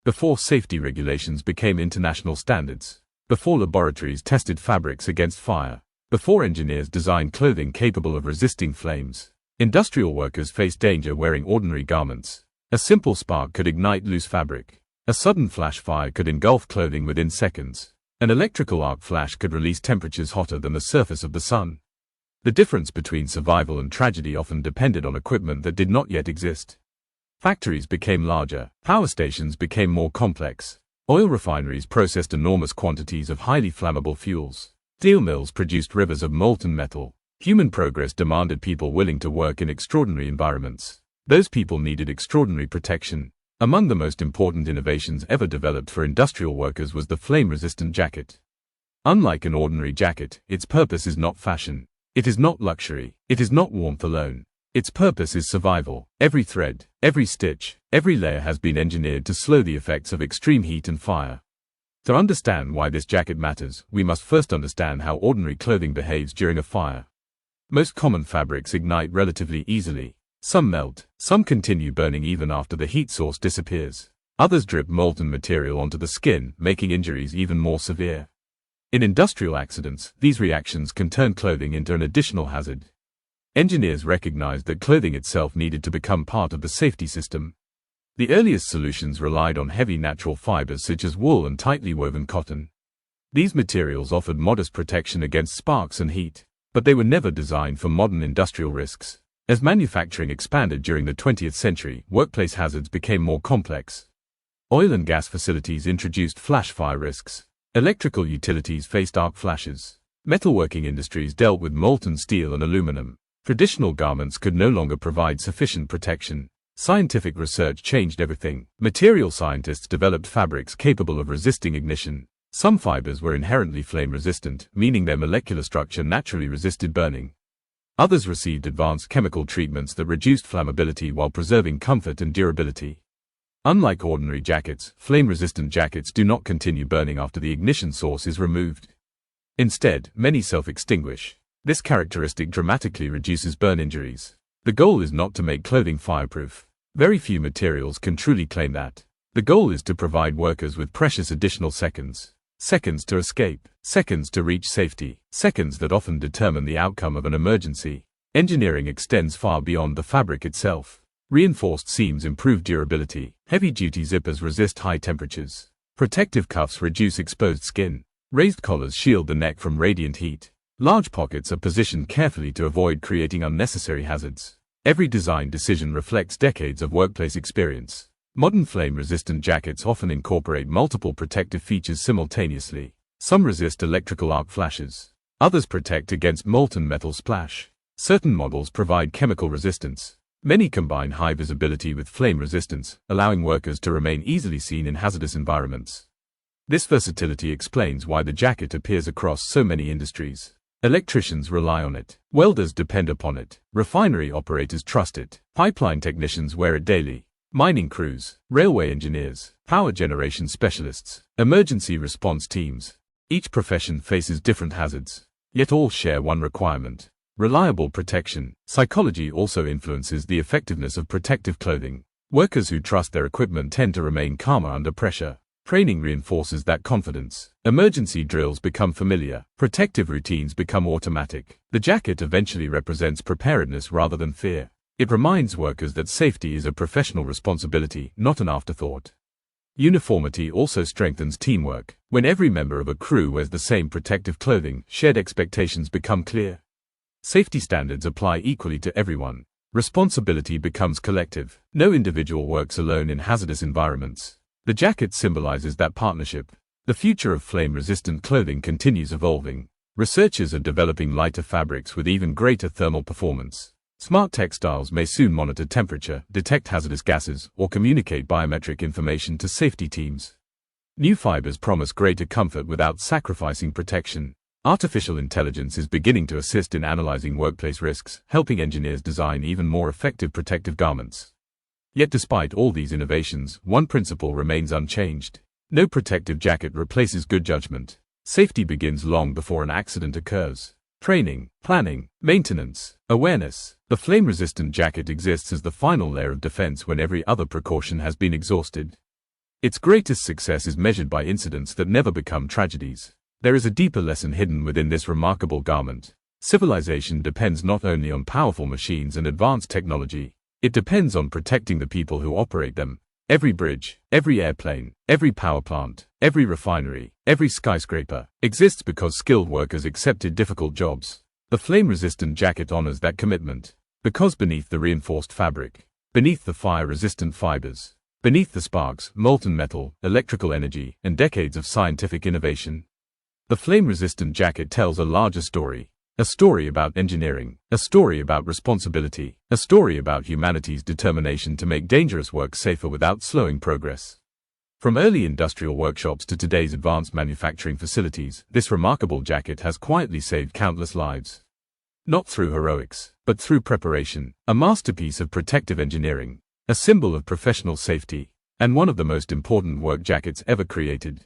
before safety regulations became international standards, before laboratories tested fabrics against fire, before engineers designed clothing capable of resisting flames, industrial workers faced danger wearing ordinary garments. A simple spark could ignite loose fabric. A sudden flash fire could engulf clothing within seconds. An electrical arc flash could release temperatures hotter than the surface of the sun. The difference between survival and tragedy often depended on equipment that did not yet exist. Factories became larger, power stations became more complex. Oil refineries processed enormous quantities of highly flammable fuels. Steel mills produced rivers of molten metal. Human progress demanded people willing to work in extraordinary environments. Those people needed extraordinary protection. Among the most important innovations ever developed for industrial workers was the flame-resistant jacket. Unlike an ordinary jacket, its purpose is not fashion. It is not luxury. It is not warmth alone. Its purpose is survival. Every thread, every stitch, every layer has been engineered to slow the effects of extreme heat and fire. To understand why this jacket matters, we must first understand how ordinary clothing behaves during a fire. Most common fabrics ignite relatively easily. Some melt, some continue burning even after the heat source disappears. Others drip molten material onto the skin, making injuries even more severe. In industrial accidents, these reactions can turn clothing into an additional hazard. Engineers recognized that clothing itself needed to become part of the safety system. The earliest solutions relied on heavy natural fibers such as wool and tightly woven cotton. These materials offered modest protection against sparks and heat, but they were never designed for modern industrial risks. As manufacturing expanded during the 20th century, workplace hazards became more complex. Oil and gas facilities introduced flash fire risks. Electrical utilities faced arc flashes. Metalworking industries dealt with molten steel and aluminum. Traditional garments could no longer provide sufficient protection. Scientific research changed everything. Material scientists developed fabrics capable of resisting ignition. Some fibers were inherently flame-resistant, meaning their molecular structure naturally resisted burning. Others received advanced chemical treatments that reduced flammability while preserving comfort and durability. Unlike ordinary jackets, flame-resistant jackets do not continue burning after the ignition source is removed. Instead, many self-extinguish. This characteristic dramatically reduces burn injuries. The goal is not to make clothing fireproof. Very few materials can truly claim that. The goal is to provide workers with precious additional seconds. Seconds to escape. Seconds to reach safety. Seconds that often determine the outcome of an emergency. Engineering extends far beyond the fabric itself. Reinforced seams improve durability. Heavy-duty zippers resist high temperatures. Protective cuffs reduce exposed skin. Raised collars shield the neck from radiant heat. Large pockets are positioned carefully to avoid creating unnecessary hazards. Every design decision reflects decades of workplace experience. Modern flame-resistant jackets often incorporate multiple protective features simultaneously. Some resist electrical arc flashes. Others protect against molten metal splash. Certain models provide chemical resistance. Many combine high visibility with flame resistance, allowing workers to remain easily seen in hazardous environments. This versatility explains why the jacket appears across so many industries. Electricians rely on it. Welders depend upon it. Refinery operators trust it. Pipeline technicians wear it daily. Mining crews, railway engineers, power generation specialists, emergency response teams. Each profession faces different hazards, yet all share one requirement: reliable protection. Psychology also influences the effectiveness of protective clothing. Workers who trust their equipment tend to remain calmer under pressure. Training reinforces that confidence. Emergency drills become familiar. Protective routines become automatic. The jacket eventually represents preparedness rather than fear. It reminds workers that safety is a professional responsibility, not an afterthought. Uniformity also strengthens teamwork. When every member of a crew wears the same protective clothing, shared expectations become clear. Safety standards apply equally to everyone. Responsibility becomes collective. No individual works alone in hazardous environments. The jacket symbolizes that partnership. The future of flame-resistant clothing continues evolving. Researchers are developing lighter fabrics with even greater thermal performance. Smart textiles may soon monitor temperature, detect hazardous gases, or communicate biometric information to safety teams. New fibers promise greater comfort without sacrificing protection. Artificial intelligence is beginning to assist in analyzing workplace risks, helping engineers design even more effective protective garments. Yet despite all these innovations, one principle remains unchanged. No protective jacket replaces good judgment. Safety begins long before an accident occurs. Training, planning, maintenance, awareness. The flame-resistant jacket exists as the final layer of defense when every other precaution has been exhausted. Its greatest success is measured by incidents that never become tragedies. There is a deeper lesson hidden within this remarkable garment. Civilization depends not only on powerful machines and advanced technology, it depends on protecting the people who operate them. Every bridge, every airplane, every power plant, every refinery, every skyscraper exists because skilled workers accepted difficult jobs. The flame-resistant jacket honors that commitment. Because beneath the reinforced fabric, beneath the fire-resistant fibers, beneath the sparks, molten metal, electrical energy, and decades of scientific innovation, the flame-resistant jacket tells a larger story. A story about engineering, a story about responsibility, a story about humanity's determination to make dangerous work safer without slowing progress. From early industrial workshops to today's advanced manufacturing facilities, this remarkable jacket has quietly saved countless lives. Not through heroics, but through preparation, a masterpiece of protective engineering, a symbol of professional safety, and one of the most important work jackets ever created.